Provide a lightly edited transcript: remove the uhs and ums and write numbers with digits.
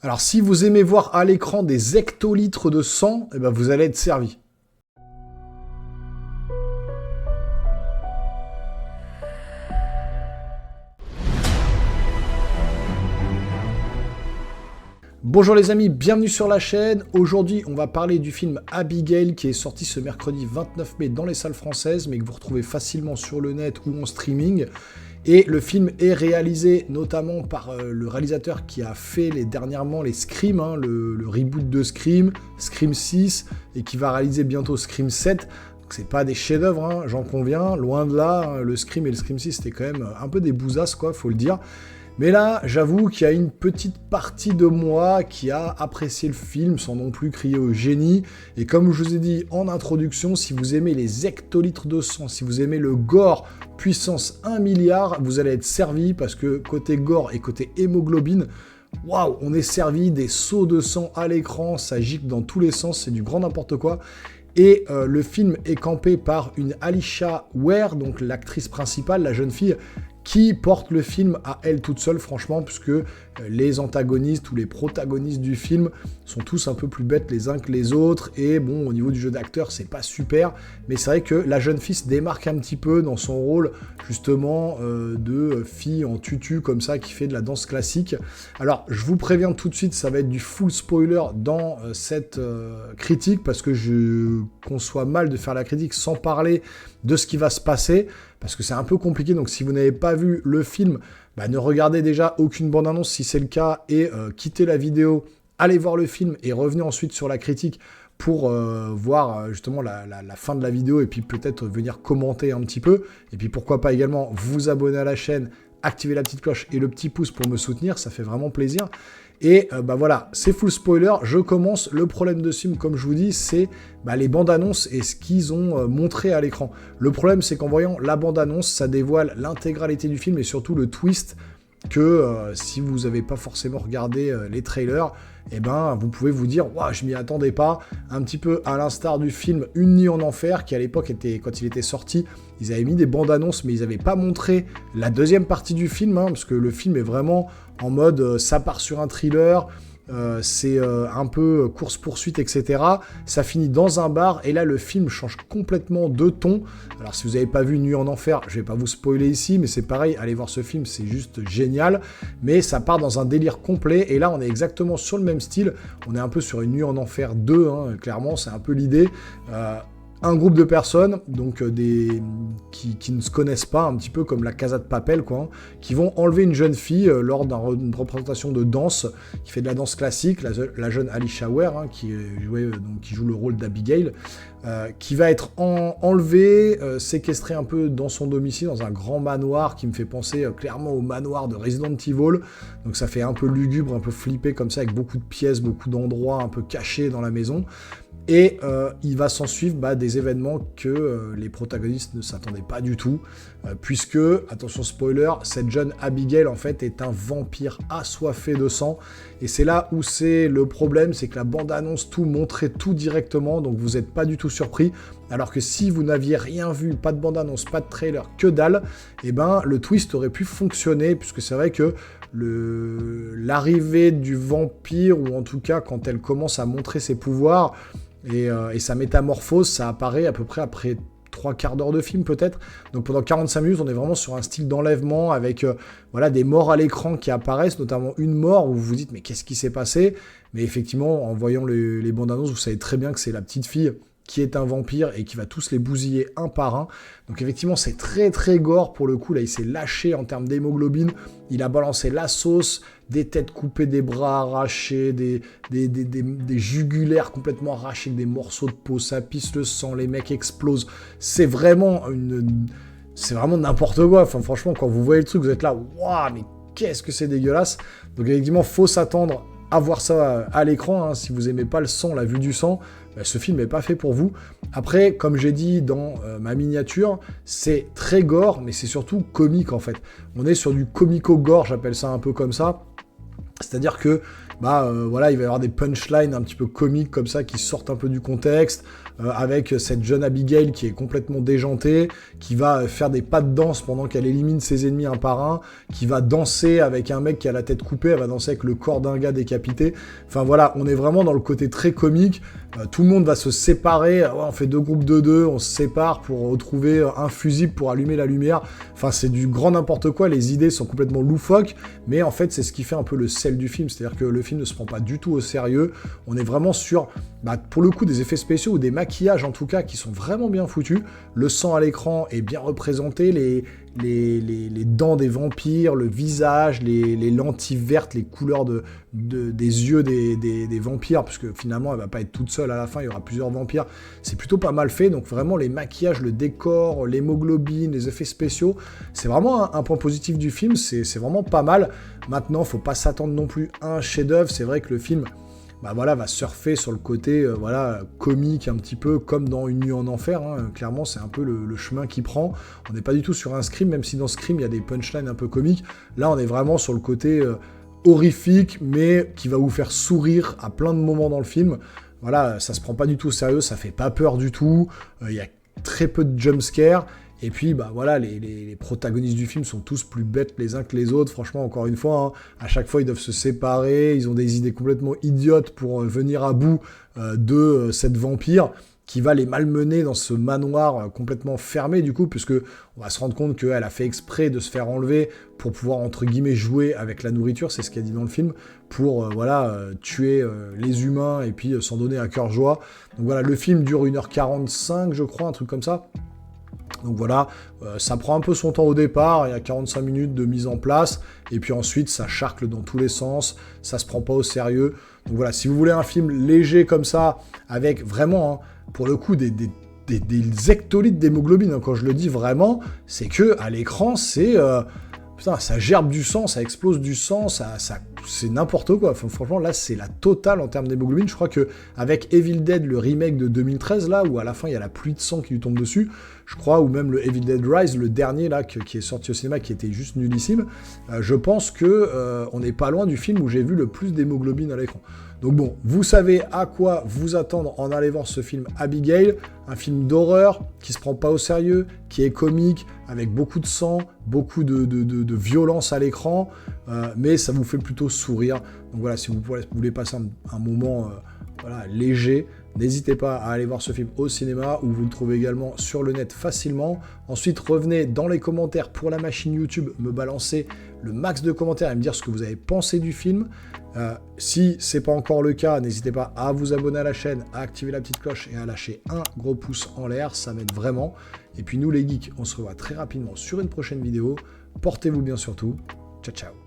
Alors si vous aimez voir à l'écran des hectolitres de sang, eh ben, vous allez être servi. Bonjour les amis, bienvenue sur la chaîne. Aujourd'hui, on va parler du film Abigail qui est sorti ce mercredi 29 mai dans les salles françaises, mais que vous retrouvez facilement sur le net ou en streaming. Et le film est réalisé notamment par le réalisateur qui a fait dernièrement les Scream, hein, le reboot de Scream, Scream 6, et qui va réaliser bientôt Scream 7. Donc c'est pas des chefs-d'œuvre, hein, j'en conviens, loin de là. Hein, le Scream et le Scream 6 c'était quand même un peu des bousasses, quoi, faut le dire. Mais là, j'avoue qu'il y a une petite partie de moi qui a apprécié le film sans non plus crier au génie. Et comme je vous ai dit en introduction, si vous aimez les hectolitres de sang, si vous aimez le gore puissance 1 milliard, vous allez être servi parce que côté gore et côté hémoglobine, waouh, on est servi des seaux de sang à l'écran, ça gicle dans tous les sens, c'est du grand n'importe quoi. Et le film est campé par une Alisha Ware, donc l'actrice principale, la jeune fille, qui porte le film à elle toute seule, franchement, puisque les antagonistes ou les protagonistes du film sont tous un peu plus bêtes les uns que les autres, et bon, au niveau du jeu d'acteur, c'est pas super, mais c'est vrai que la jeune fille se démarque un petit peu dans son rôle, justement, de fille en tutu, comme ça, qui fait de la danse classique. Alors, je vous préviens tout de suite, ça va être du full spoiler dans cette critique, parce que je conçois mal de faire la critique sans parler de ce qui va se passer, parce que c'est un peu compliqué, donc si vous n'avez pas vu le film, bah, ne regardez déjà aucune bande-annonce si c'est le cas, et quittez la vidéo, allez voir le film, et revenez ensuite sur la critique pour voir justement la fin de la vidéo, et puis peut-être venir commenter un petit peu, et puis pourquoi pas également vous abonner à la chaîne, activer la petite cloche et le petit pouce pour me soutenir, ça fait vraiment plaisir. Et bah voilà, c'est full spoiler, je commence. Le problème de ce film, comme je vous dis, c'est les bandes annonces et ce qu'ils ont montré à l'écran. Le problème, c'est qu'en voyant la bande annonce, ça dévoile l'intégralité du film et surtout le twist que si vous n'avez pas forcément regardé les trailers, eh ben, vous pouvez vous dire, waouh, je m'y attendais pas, un petit peu à l'instar du film Une nuit en enfer, qui à l'époque, quand il était sorti, ils avaient mis des bandes annonces, mais ils n'avaient pas montré la deuxième partie du film, hein, parce que le film est vraiment en mode, ça part sur un thriller, c'est un peu course-poursuite, etc. Ça finit dans un bar, et là, le film change complètement de ton. Alors, si vous n'avez pas vu Nuit en Enfer, je vais pas vous spoiler ici, mais c'est pareil, allez voir ce film, c'est juste génial. Mais ça part dans un délire complet, et là, on est exactement sur le même style. On est un peu sur une Nuit en Enfer 2, hein, clairement, c'est un peu l'idée. Un groupe de personnes, donc qui ne se connaissent pas, un petit peu comme la Casa de Papel, quoi, hein, qui vont enlever une jeune fille lors d'une représentation de danse, qui fait de la danse classique, la jeune Alisha Ware, hein, qui joue le rôle d'Abigail, qui va être enlevée, séquestrée un peu dans son domicile, dans un grand manoir qui me fait penser clairement au manoir de Resident Evil. Donc ça fait un peu lugubre, un peu flippé comme ça, avec beaucoup de pièces, beaucoup d'endroits un peu cachés dans la maison. Et il va s'en suivre des événements que les protagonistes ne s'attendaient pas du tout, puisque, attention spoiler, cette jeune Abigail en fait est un vampire assoiffé de sang, et c'est là où c'est le problème, c'est que la bande-annonce tout montrait tout directement, donc vous n'êtes pas du tout surpris, alors que si vous n'aviez rien vu, pas de bande-annonce, pas de trailer, que dalle, et ben le twist aurait pu fonctionner, puisque c'est vrai que l'arrivée du vampire, ou en tout cas quand elle commence à montrer ses pouvoirs, et sa métamorphose, ça apparaît à peu près après 3 quarts d'heure de film peut-être. Donc pendant 45 minutes, on est vraiment sur un style d'enlèvement avec des morts à l'écran qui apparaissent, notamment une mort où vous vous dites mais qu'est-ce qui s'est passé? Mais effectivement, en voyant les bandes annonces, vous savez très bien que c'est la petite fille qui est un vampire et qui va tous les bousiller un par un. Donc effectivement, c'est très très gore pour le coup. Là, il s'est lâché en termes d'hémoglobine. Il a balancé la sauce, des têtes coupées, des bras arrachés, des jugulaires complètement arrachés, des morceaux de peau, ça pisse le sang, les mecs explosent. C'est vraiment n'importe quoi. Enfin, franchement, quand vous voyez le truc, vous êtes là, waouh, mais qu'est-ce que c'est dégueulasse. Donc effectivement, faut s'attendre à voir ça à l'écran, hein. Si vous aimez pas le sang, la vue du sang, ce film n'est pas fait pour vous. Après, comme j'ai dit dans ma miniature, c'est très gore, mais c'est surtout comique en fait. On est sur du comico-gore, j'appelle ça un peu comme ça. C'est-à-dire que voilà, il va y avoir des punchlines un petit peu comiques comme ça qui sortent un peu du contexte, avec cette jeune Abigail qui est complètement déjantée, qui va faire des pas de danse pendant qu'elle élimine ses ennemis un par un, qui va danser avec un mec qui a la tête coupée, elle va danser avec le corps d'un gars décapité. Enfin voilà, on est vraiment dans le côté très comique. Tout le monde va se séparer, on fait 2 groupes de 2, on se sépare pour retrouver un fusible pour allumer la lumière. Enfin, c'est du grand n'importe quoi, les idées sont complètement loufoques, mais en fait, c'est ce qui fait un peu le sel du film, c'est-à-dire que le film ne se prend pas du tout au sérieux. On est vraiment sur, pour le coup, des effets spéciaux ou des maquillages en tout cas qui sont vraiment bien foutus. Le sang à l'écran est bien représenté, les dents des vampires, le visage, les lentilles vertes, les couleurs des yeux des vampires, parce que finalement elle va pas être toute seule à la fin, il y aura plusieurs vampires, c'est plutôt pas mal fait, donc vraiment les maquillages, le décor, l'hémoglobine, les effets spéciaux, c'est vraiment un point positif du film, c'est vraiment pas mal. Maintenant, faut pas s'attendre non plus à un chef-d'œuvre, c'est vrai que le film va surfer sur le côté comique un petit peu comme dans Une nuit en enfer, hein. Clairement c'est un peu le chemin qu'il prend. On n'est pas du tout sur un Scream, même si dans Scream il y a des punchlines un peu comiques. Là on est vraiment sur le côté horrifique, mais qui va vous faire sourire à plein de moments dans le film. Voilà, ça se prend pas du tout au sérieux, ça fait pas peur du tout, il y a très peu de jumpscares. Et puis, voilà, les protagonistes du film sont tous plus bêtes les uns que les autres. Franchement, encore une fois, hein, à chaque fois, ils doivent se séparer. Ils ont des idées complètement idiotes pour venir à bout de cette vampire qui va les malmener dans ce manoir complètement fermé, du coup, puisque on va se rendre compte qu'elle a fait exprès de se faire enlever pour pouvoir, entre guillemets, jouer avec la nourriture. C'est ce qu'elle dit dans le film, pour, tuer les humains et puis s'en donner à cœur joie. Donc voilà, le film dure 1h45, je crois, un truc comme ça. Donc voilà, ça prend un peu son temps au départ, il y a 45 minutes de mise en place, et puis ensuite ça charcle dans tous les sens, ça se prend pas au sérieux. Donc voilà, si vous voulez un film léger comme ça, avec vraiment, hein, pour le coup, des hectolitres d'hémoglobine, hein, quand je le dis vraiment, c'est que à l'écran, c'est... putain, ça gerbe du sang, ça explose du sang, c'est n'importe quoi. Enfin, franchement, là, c'est la totale en termes d'hémoglobine. Je crois que avec Evil Dead, le remake de 2013, là, où à la fin, il y a la pluie de sang qui lui tombe dessus, je crois, ou même le Evil Dead Rise, le dernier, là, qui est sorti au cinéma, qui était juste nullissime, je pense que on n'est pas loin du film où j'ai vu le plus d'hémoglobine à l'écran. Donc bon, vous savez à quoi vous attendre en allant voir ce film Abigail, un film d'horreur qui se prend pas au sérieux, qui est comique, avec beaucoup de sang, beaucoup de violence à l'écran, mais ça vous fait plutôt sourire. Donc voilà, si vous voulez passer un moment léger, n'hésitez pas à aller voir ce film au cinéma, où vous le trouvez également sur le net facilement. Ensuite, revenez dans les commentaires pour la machine YouTube, me balancer le max de commentaires et me dire ce que vous avez pensé du film. Si c'est pas encore le cas, n'hésitez pas à vous abonner à la chaîne, à activer la petite cloche et à lâcher un gros pouce en l'air, ça m'aide vraiment. Et puis nous les geeks, on se revoit très rapidement sur une prochaine vidéo. Portez-vous bien surtout. Ciao ciao.